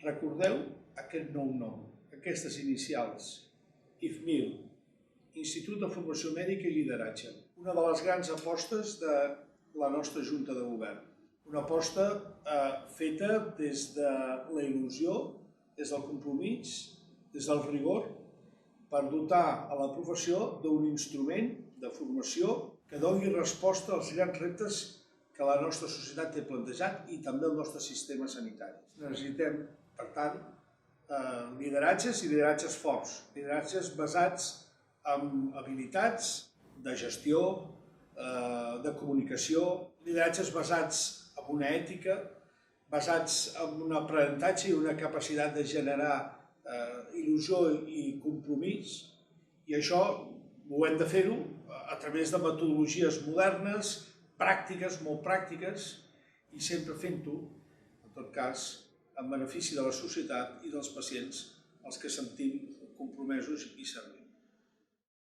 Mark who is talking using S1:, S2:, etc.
S1: Recordeu aquest nou nom, aquestes inicials, IFMIL, Institut de Formació Mèdica i Lideratge. Una de les grans apostes de la nostra Junta de Govern. Una aposta feta des de la il·lusió, des del compromís, des del rigor, per dotar a la professió d'un instrument de formació que doni resposta als grans reptes que la nostra societat té plantejat i també el nostre sistema sanitari. Necessitem, per tant, lideratges i lideratges forts, lideratges basats en habilitats de gestió, de comunicació, lideratges basats en una ètica, basats en un aprenentatge i una capacitat de generar il·lusió i compromís, i això ho hem de fer-ho a través de metodologies modernes, pràctiques, molt pràctiques, i sempre fent-ho, en tot cas, en benefici de la societat i dels pacients als que sentim compromesos i servim.